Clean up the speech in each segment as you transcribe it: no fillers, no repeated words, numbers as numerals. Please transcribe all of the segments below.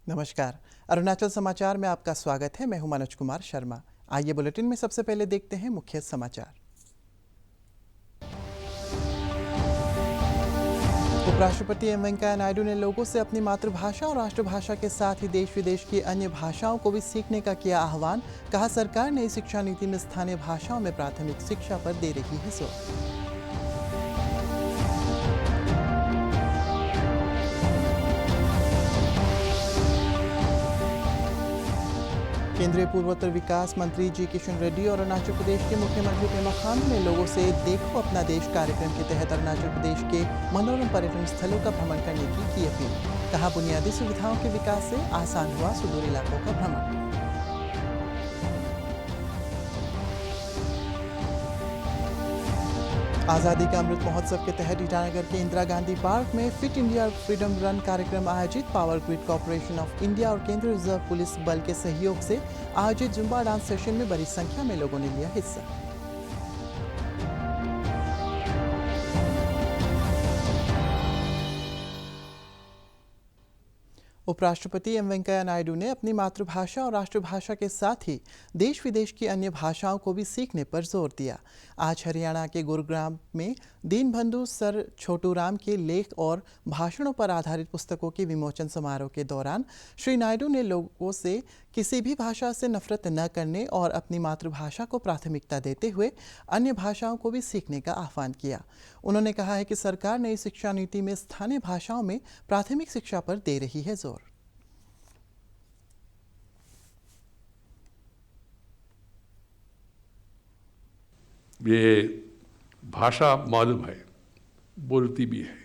नमस्कार। अरुणाचल समाचार में आपका स्वागत है। मैं हूं मनोज कुमार शर्मा। आइए बुलेटिन में सबसे पहले देखते हैं मुख्य समाचार। उपराष्ट्रपति एम वेंकैया नायडू ने लोगों से अपनी मातृभाषा और राष्ट्रभाषा के साथ ही देश विदेश की अन्य भाषाओं को भी सीखने का किया आह्वान। कहा, सरकार नई शिक्षा नीति में स्थानीय भाषाओं में प्राथमिक शिक्षा पर दे रही है जोर। केंद्रीय पूर्वोत्तर विकास मंत्री जी किशन रेड्डी और अरुणाचल प्रदेश के मुख्यमंत्री पेमा खांडू ने लोगों से देखो अपना देश कार्यक्रम के तहत अरुणाचल प्रदेश के मनोरम पर्यटन स्थलों का भ्रमण करने की अपील। कहा, बुनियादी सुविधाओं के विकास से आसान हुआ सुदूर इलाकों का भ्रमण। आज़ादी का अमृत महोत्सव के तहत ईटानगर के इंदिरा गांधी पार्क में फिट इंडिया फ्रीडम रन कार्यक्रम आयोजित। Power grid corporation of India और केंद्रीय रिजर्व पुलिस बल के सहयोग से आयोजित जुम्बा डांस सेशन में बड़ी संख्या में लोगों ने लिया हिस्सा। उपराष्ट्रपति एम वेंकैया नायडू ने अपनी मातृभाषा और राष्ट्रभाषा के साथ ही देश विदेश की अन्य भाषाओं को भी सीखने पर जोर दिया। आज हरियाणा के गुरुग्राम में दीनबंधु सर छोटूराम के लेख और भाषणों पर आधारित पुस्तकों के विमोचन समारोह के दौरान श्री नायडू ने लोगों से किसी भी भाषा से नफरत न करने और अपनी मातृभाषा को प्राथमिकता देते हुए अन्य भाषाओं को भी सीखने का आह्वान किया। उन्होंने कहा है कि सरकार नई शिक्षा नीति में स्थानीय भाषाओं में प्राथमिक शिक्षा पर दे रही है जोर। ये भाषा मालूम है, बोलती भी है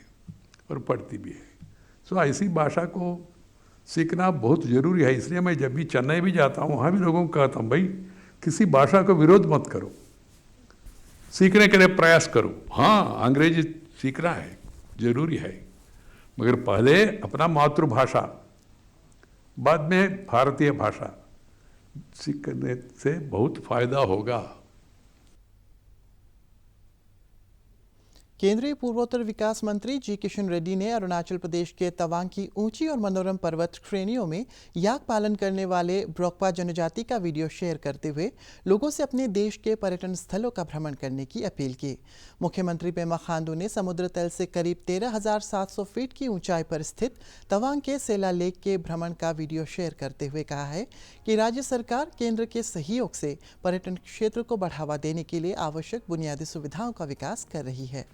और पढ़ती भी है। सो ऐसी भाषा को सीखना बहुत ज़रूरी है। इसलिए मैं जब भी चेन्नई भी जाता हूँ, वहाँ भी लोगों को कहता हूँ, भाई किसी भाषा को विरोध मत करो, सीखने के लिए प्रयास करो। हाँ, अंग्रेजी सीखना है, ज़रूरी है, मगर पहले अपना मातृभाषा, बाद में भारतीय भाषा सीखने से बहुत फायदा होगा। केंद्रीय पूर्वोत्तर विकास मंत्री जी किशन रेड्डी ने अरुणाचल प्रदेश के तवांग की ऊंची और मनोरम पर्वत श्रेणियों में याक पालन करने वाले ब्रोकपा जनजाति का वीडियो शेयर करते हुए लोगों से अपने देश के पर्यटन स्थलों का भ्रमण करने की अपील की। मुख्यमंत्री पेमा खांडू ने समुद्र तल से करीब 13,700 फीट की ऊंचाई पर स्थित तवांग के सेला लेक के भ्रमण का वीडियो शेयर करते हुए कहा है कि राज्य सरकार केंद्र के सहयोग से पर्यटन क्षेत्र को बढ़ावा देने के लिए आवश्यक बुनियादी सुविधाओं का विकास कर रही है।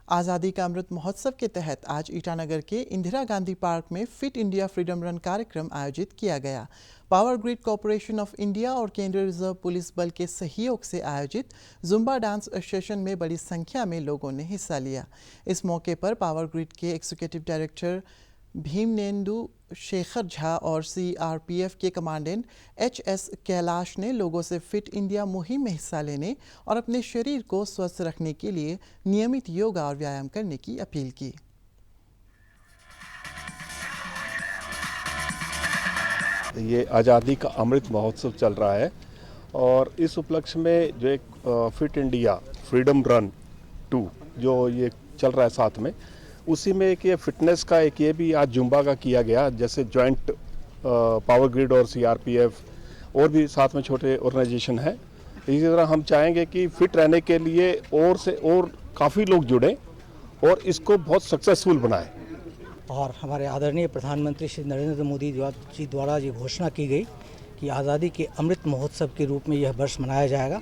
आज़ादी का अमृत महोत्सव के तहत आज ईटानगर के इंदिरा गांधी पार्क में फिट इंडिया फ्रीडम रन कार्यक्रम आयोजित किया गया। Power grid corporation of India और केंद्रीय रिजर्व पुलिस बल के सहयोग से आयोजित जुम्बा डांस सेशन में बड़ी संख्या में लोगों ने हिस्सा लिया। इस मौके पर पावर ग्रिड के एग्जीक्यूटिव डायरेक्टर भीमनेंदु शेखर झा और सीआरपीएफ के कमांडेंट एचएस कैलाश ने लोगों से फिट इंडिया मुहिम में हिस्सा लेने और अपने शरीर को स्वस्थ रखने के लिए नियमित योगा और व्यायाम करने की अपील की। ये आज़ादी का अमृत महोत्सव चल रहा है और इस उपलक्ष्य में जो एक फिट इंडिया फ्रीडम रन 2 जो ये चल रहा है साथ में, उसी में एक ये फिटनेस का एक ये भी आज जुम्बा का किया गया, जैसे जॉइंट पावर ग्रिड और सीआरपीएफ और भी साथ में छोटे ऑर्गेनाइजेशन है। इसी तरह हम चाहेंगे कि फिट रहने के लिए और से और काफ़ी लोग जुड़े और इसको बहुत सक्सेसफुल बनाएं। और हमारे आदरणीय प्रधानमंत्री श्री नरेंद्र मोदी जी द्वारा ये घोषणा की गई कि आज़ादी के अमृत महोत्सव के रूप में यह वर्ष मनाया जाएगा।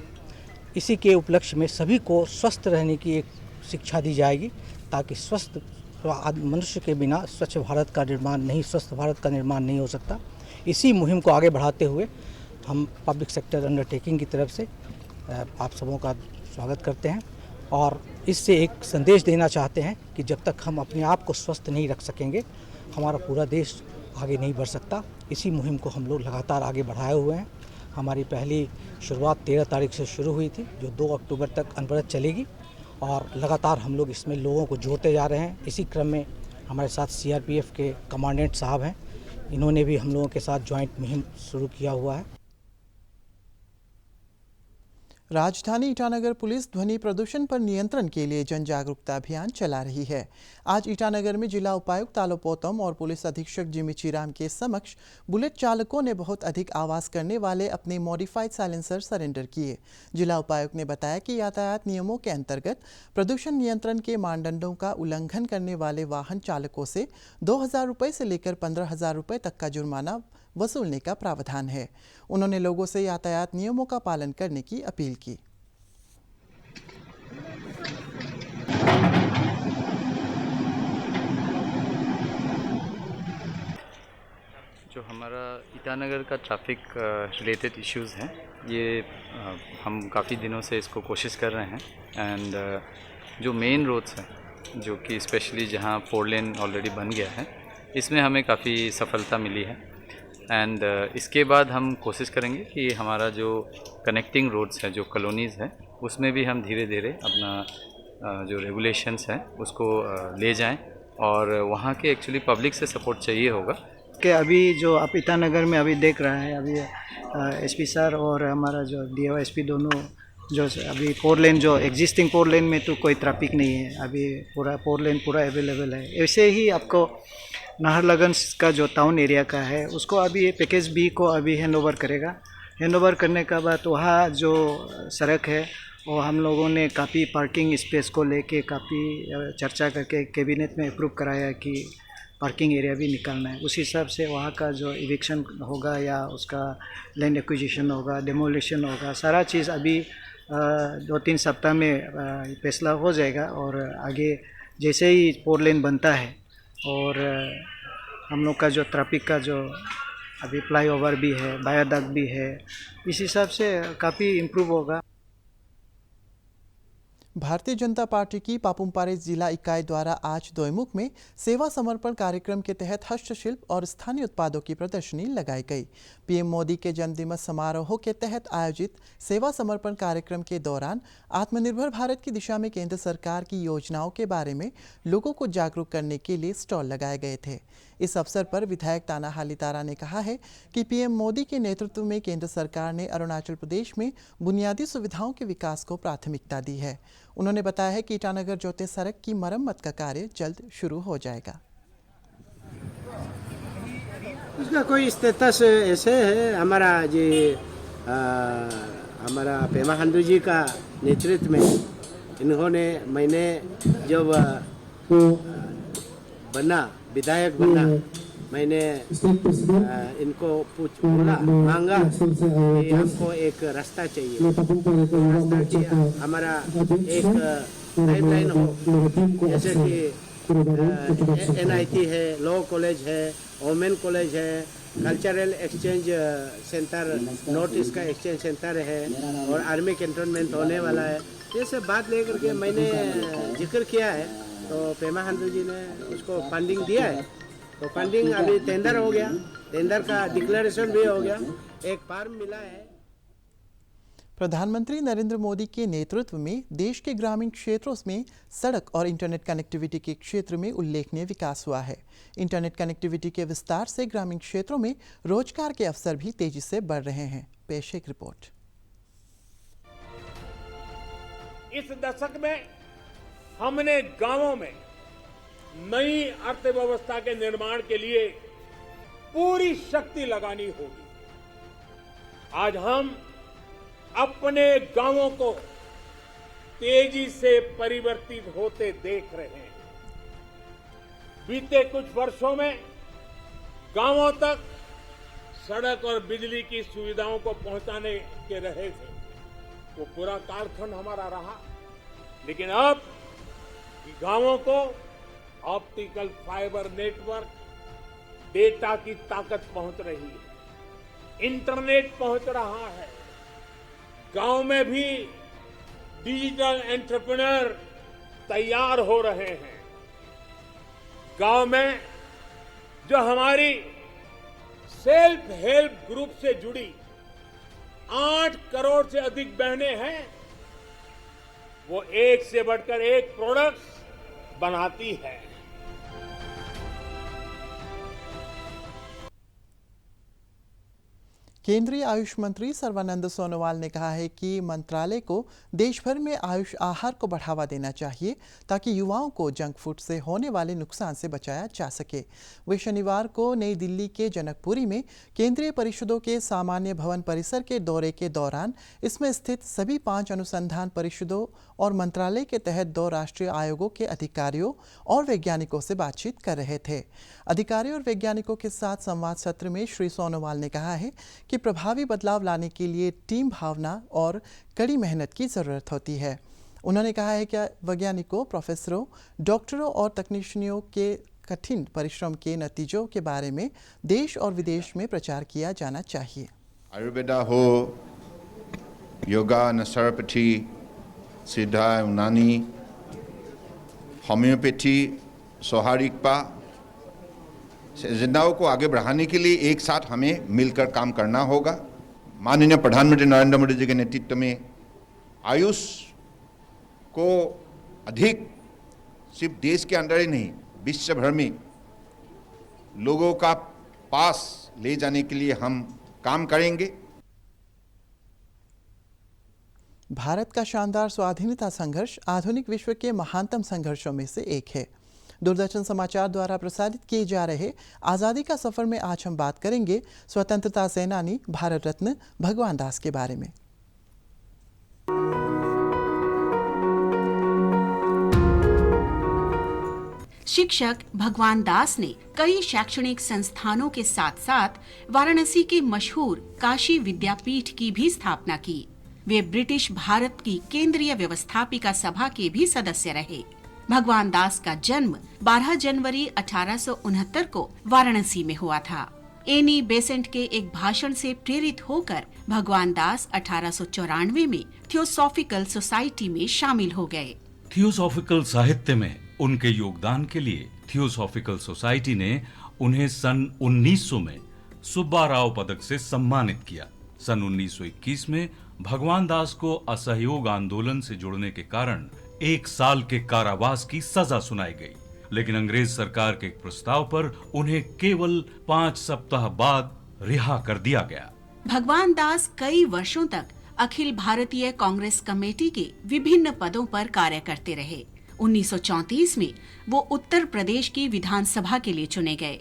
इसी के उपलक्ष्य में सभी को स्वस्थ रहने की एक शिक्षा दी जाएगी, ताकि स्वस्थ मनुष्य के बिना स्वच्छ भारत का निर्माण नहीं, स्वस्थ भारत का निर्माण नहीं हो सकता। इसी मुहिम को आगे बढ़ाते हुए हम पब्लिक सेक्टर अंडरटेकिंग की तरफ से आप सबों का स्वागत करते हैं और इससे एक संदेश देना चाहते हैं कि जब तक हम अपने आप को स्वस्थ नहीं रख सकेंगे, हमारा पूरा देश आगे नहीं बढ़ सकता। इसी मुहिम को हम लोग लगातार आगे बढ़ाए हुए हैं। हमारी पहली शुरुआत 13 तारीख से शुरू हुई थी, जो 2 अक्टूबर तक अनवरत चलेगी और लगातार हम लोग इसमें लोगों को जोड़ते जा रहे हैं। इसी क्रम में हमारे साथ सीआरपीएफ के कमांडेंट साहब हैं, इन्होंने भी हम लोगों के साथ ज्वाइंट मुहिम शुरू किया हुआ है। राजधानी ईटानगर पुलिस ध्वनि प्रदूषण पर नियंत्रण के लिए जन जागरूकता अभियान चला रही है। आज ईटानगर में जिला उपायुक्त तालो पोतम और पुलिस अधीक्षक जिमी चीराम के समक्ष बुलेट चालकों ने बहुत अधिक आवाज करने वाले अपने मॉडिफाइड साइलेंसर सरेंडर किए। जिला उपायुक्त ने बताया कि यातायात नियमों के अंतर्गत प्रदूषण नियंत्रण के मानदंडों का उल्लंघन करने वाले वाहन चालकों से 2,000 रुपये से लेकर 15,000 रुपये तक का जुर्माना वसूलने का प्रावधान है। उन्होंने लोगों से यातायात नियमों का पालन करने की अपील की। जो हमारा ईटानगर का ट्रैफिक रिलेटेड इश्यूज़ हैं, ये हम काफ़ी दिनों से इसको कोशिश कर रहे हैं। एंड जो मेन रोड्स हैं, जो कि स्पेशली जहाँ 4 लेन ऑलरेडी बन गया है, इसमें हमें काफ़ी सफलता मिली है। एंड इसके बाद हम कोशिश करेंगे कि हमारा जो कनेक्टिंग रोड्स हैं, जो कॉलोनीज़ हैं, उसमें भी हम धीरे धीरे अपना जो रेगुलेशंस हैं उसको ले जाएं। और वहाँ के एक्चुअली पब्लिक से सपोर्ट चाहिए होगा कि अभी जो आप ईटानगर में अभी देख रहे हैं, अभी एसपी सर और हमारा जो डीवाईएसपी दोनों जो अभी 4 लेन जो एग्जिस्टिंग 4 लेन में तो कोई ट्रैफिक नहीं है, अभी पूरा 4 लेन पूरा अवेलेबल है। ऐसे ही आपको नाहरलगन का जो टाउन एरिया का है उसको अभी पैकेज बी को अभी हैंड ओवर करेगा। हैंड ओवर करने के बाद वहाँ जो सड़क है वो हम लोगों ने काफ़ी पार्किंग स्पेस को लेके काफ़ी चर्चा करके कैबिनेट में अप्रूव कराया कि पार्किंग एरिया भी निकालना है। उस हिसाब से वहाँ का जो इविक्शन होगा या उसका लैंड एक्विजिशन होगा, डेमोलिशन होगा, सारा चीज़ अभी 2-3 सप्ताह में फैसला हो जाएगा। और आगे जैसे ही 4 लेन बनता है और हम लोग का जो ट्रैफिक का जो अभी फ्लाईओवर भी है, वायाडक्ट भी है, इस हिसाब से काफ़ी इम्प्रूव होगा। भारतीय जनता पार्टी की पापुमपारे जिला इकाई द्वारा आज दोईमुख में सेवा समर्पण कार्यक्रम के तहत हस्तशिल्प और स्थानीय उत्पादों की प्रदर्शनी लगाई गई। पीएम मोदी के जन्मदिन समारोह के तहत आयोजित सेवा समर्पण कार्यक्रम के दौरान आत्मनिर्भर भारत की दिशा में केंद्र सरकार की योजनाओं के बारे में लोगों को जागरूक करने के लिए स्टॉल लगाए गए थे। इस अवसर पर विधायक ताना हाली तारा ने कहा है कि पीएम मोदी के नेतृत्व में केंद्र सरकार ने अरुणाचल प्रदेश में बुनियादी सुविधाओं के विकास को प्राथमिकता दी है। उन्होंने बताया है कि ईटानगर जोते सड़क की मरम्मत का कार्य जल्द शुरू हो जाएगा। उसका कोई स्टेटस ऐसे है, हमारा जी हमारा पेमा खांडू जी का नेतृत्व में इन्होंने, मैंने जब बना विधायक बना, मैंने इनको बोला मांगा कि हमको एक रास्ता चाहिए, रास्ता की हमारा एक पाइपलाइन हो, जैसे कि NIT है, लॉ कॉलेज है, वोमेन कॉलेज है, cultural exchange centre, north east का एक्सचेंज सेंटर है और आर्मी कैंटोनमेंट होने वाला है। ये सब बात लेकर के मैंने जिक्र किया है, तो पेमा खांडू जी ने उसको फंडिंग दिया है। तो फंडिंग अभी टेंडर हो गया, टेंडर का डिक्लेरेशन भी हो गया, एक फॉर्म मिला है। प्रधानमंत्री नरेंद्र मोदी के नेतृत्व में देश के ग्रामीण क्षेत्रों में सड़क और इंटरनेट कनेक्टिविटी के क्षेत्र में उल्लेखनीय विकास हुआ है। इंटरनेट कनेक्टिविटी के विस्तार से ग्रामीण क्षेत्रों में रोजगार के अवसर भी तेजी से बढ़ रहे हैं। पेश एक रिपोर्ट। इस दशक में हमने गांवों में नई अर्थव्यवस्था के निर्माण के लिए पूरी शक्ति लगानी होगी। आज हम अपने गांवों को तेजी से परिवर्तित होते देख रहे हैं। बीते कुछ वर्षों में गांवों तक सड़क और बिजली की सुविधाओं को पहुंचाने के रहे थे, वो पूरा कालखंड हमारा रहा। लेकिन अब गांवों को ऑप्टिकल फाइबर नेटवर्क, डेटा की ताकत पहुंच रही है, इंटरनेट पहुंच रहा है। गांव में भी डिजिटल एंटरप्रेन्योर तैयार हो रहे हैं। गांव में जो हमारी सेल्फ हेल्प ग्रुप से जुड़ी 8 करोड़ से अधिक बहनें हैं, वो एक से बढ़कर एक प्रोडक्ट्स बनाती है। केंद्रीय आयुष मंत्री सर्बानंद सोनोवाल ने कहा है कि मंत्रालय को देश भर में आयुष आहार को बढ़ावा देना चाहिए ताकि युवाओं को जंक फूड से होने वाले नुकसान से बचाया जा सके। वे शनिवार को नई दिल्ली के जनकपुरी में केंद्रीय परिषदों के सामान्य भवन परिसर के दौरे के दौरान इसमें स्थित सभी 5 अनुसंधान परिषदों और मंत्रालय के तहत 2 राष्ट्रीय आयोगों के अधिकारियों और वैज्ञानिकों से बातचीत कर रहे थे। अधिकारियों और वैज्ञानिकों के साथ संवाद सत्र में श्री सोनोवाल ने कहा है कि प्रभावी बदलाव लाने के लिए टीम भावना और कड़ी मेहनत की ज़रूरत होती है। उन्होंने कहा है कि वैज्ञानिकों, प्रोफेसरों, डॉक्टरों और तकनीशियनों के कठिन परिश्रम के नतीजों के बारे में देश और विदेश में प्रचार किया जाना चाहिए। आयुर्वेदा हो, योगा, नेचुरोपैथी, सिद्धा, यूनानी, होम्योपैथी, सौहार्दिकता एजेंडाओं को आगे बढ़ाने के लिए एक साथ हमें मिलकर काम करना होगा। माननीय प्रधानमंत्री नरेंद्र मोदी जी के नेतृत्व में आयुष को अधिक सिर्फ देश के अंदर ही नहीं, विश्व भर में लोगों का पास ले जाने के लिए हम काम करेंगे। भारत का शानदार स्वाधीनता संघर्ष आधुनिक विश्व के महानतम संघर्षों में से एक है। दूरदर्शन समाचार द्वारा प्रसारित किए जा रहे आज़ादी का सफ़र में आज हम बात करेंगे स्वतंत्रता सेनानी भारत रत्न भगवान दास के बारे में। शिक्षक भगवान दास ने कई शैक्षणिक संस्थानों के साथ साथ वाराणसी के मशहूर काशी विद्यापीठ की भी स्थापना की। वे ब्रिटिश भारत की केंद्रीय व्यवस्थापिका सभा के भी सदस्य रहे। भगवान दास का जन्म 12 जनवरी 1869 को वाराणसी में हुआ था। एनी बेसेंट के एक भाषण से प्रेरित होकर भगवान दास 1894 में थियोसॉफिकल सोसाइटी में शामिल हो गए। थियोसॉफिकल साहित्य में उनके योगदान के लिए थियोसॉफिकल सोसाइटी ने उन्हें सन 1900 में सुब्बा राव पदक से सम्मानित किया। सन 1921 में भगवान दास को असहयोग आंदोलन से जुड़ने के कारण 1 साल के कारावास की सजा सुनाई गई, लेकिन अंग्रेज सरकार के प्रस्ताव पर उन्हें केवल 5 सप्ताह बाद रिहा कर दिया गया। भगवान दास कई वर्षों तक अखिल भारतीय कांग्रेस कमेटी के विभिन्न पदों पर कार्य करते रहे। 1934 में वो उत्तर प्रदेश की विधानसभा के लिए चुने गए।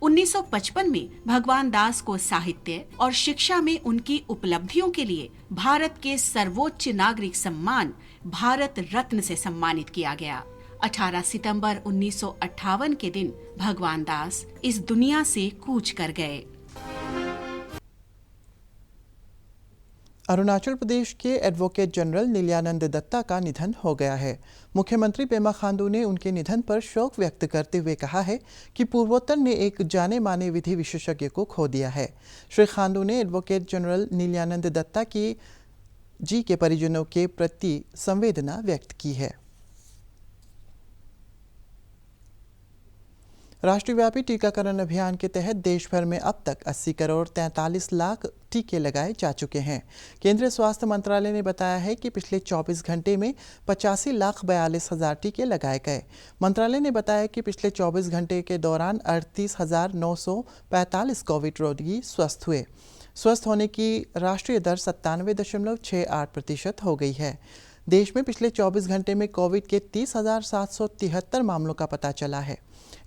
1955 में भगवान दास को साहित्य और शिक्षा में उनकी उपलब्धियों के लिए भारत के सर्वोच्च नागरिक सम्मान भारत रत्न से सम्मानित किया गया। 18 सितंबर 1958 के दिन भगवान दास इस दुनिया से कूच कर गए। अरुणाचल प्रदेश के एडवोकेट जनरल नीलयानंद दत्ता का निधन हो गया है। मुख्यमंत्री पेमा खांडू ने उनके निधन पर शोक व्यक्त करते हुए कहा है कि पूर्वोत्तर ने एक जाने माने विधि विशेषज्ञ को खो दिया है। श्री खांडू ने एडवोकेट जनरल नीलयानंद दत्ता जी के परिजनों के प्रति संवेदना व्यक्त की है। राष्ट्रव्यापी टीकाकरण अभियान के तहत देश भर में अब तक 80 करोड़ 43 लाख टीके लगाए जा चुके हैं। केंद्रीय स्वास्थ्य मंत्रालय ने बताया है कि पिछले 24 घंटे में 85,42,000 टीके लगाए गए। मंत्रालय ने बताया कि पिछले 24 घंटे के दौरान 38,945 कोविड रोगी स्वस्थ हुए। स्वस्थ होने की राष्ट्रीय दर 97.68% हो गई है। देश में पिछले 24 घंटे में कोविड के 30,773 मामलों का पता चला है।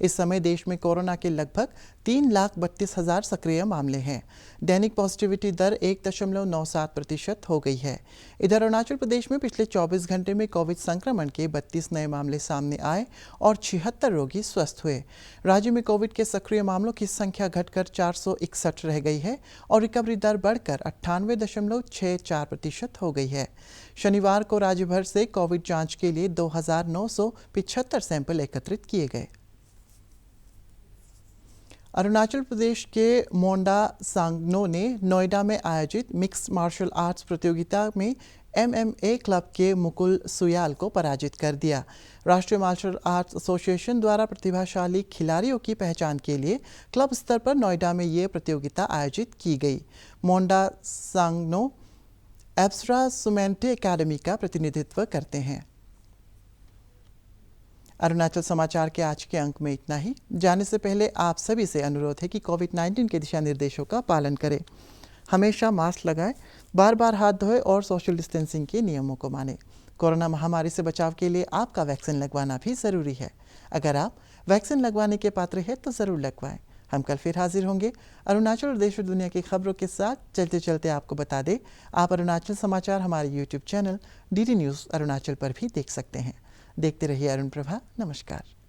इस समय देश में कोरोना के लगभग 3,32,000 सक्रिय मामले हैं। दैनिक पॉजिटिविटी दर 1.97% हो गई है। इधर अरुणाचल प्रदेश में पिछले 24 घंटे में कोविड संक्रमण के 32 नए मामले सामने आए और 76 रोगी स्वस्थ हुए। राज्य में कोविड के सक्रिय मामलों की संख्या घटकर 461 रह गई है और रिकवरी दर बढ़कर 98.64% हो गई है। शनिवार को राज्य भर से कोविड जांच के लिए 2,975 सैंपल एकत्रित किए गए। अरुणाचल प्रदेश के मोंडा सांगनो ने नोएडा में आयोजित मिक्स मार्शल आर्ट्स प्रतियोगिता में MMA क्लब के मुकुल सुयाल को पराजित कर दिया। राष्ट्रीय मार्शल आर्ट्स एसोसिएशन द्वारा प्रतिभाशाली खिलाड़ियों की पहचान के लिए क्लब स्तर पर नोएडा में ये प्रतियोगिता आयोजित की गई। मोंडा सांगनो एब्सरा सुमेंटे एकेडमी का प्रतिनिधित्व करते हैं। अरुणाचल समाचार के आज के अंक में इतना ही। जाने से पहले आप सभी से अनुरोध है कि कोविड-19 के दिशा निर्देशों का पालन करें। हमेशा मास्क लगाएं, बार बार हाथ धोएं और सोशल डिस्टेंसिंग के नियमों को मानें। कोरोना महामारी से बचाव के लिए आपका वैक्सीन लगवाना भी ज़रूरी है। अगर आप वैक्सीन लगवाने के पात्र हैं तो ज़रूर लगवाएं। हम कल फिर हाजिर होंगे अरुणाचल और देश और दुनिया की खबरों के साथ। चलते चलते आपको बता दें, आप अरुणाचल समाचार हमारे YouTube channel DD news Arunachal पर भी देख सकते हैं। देखते रहिए अरुण प्रभा। नमस्कार।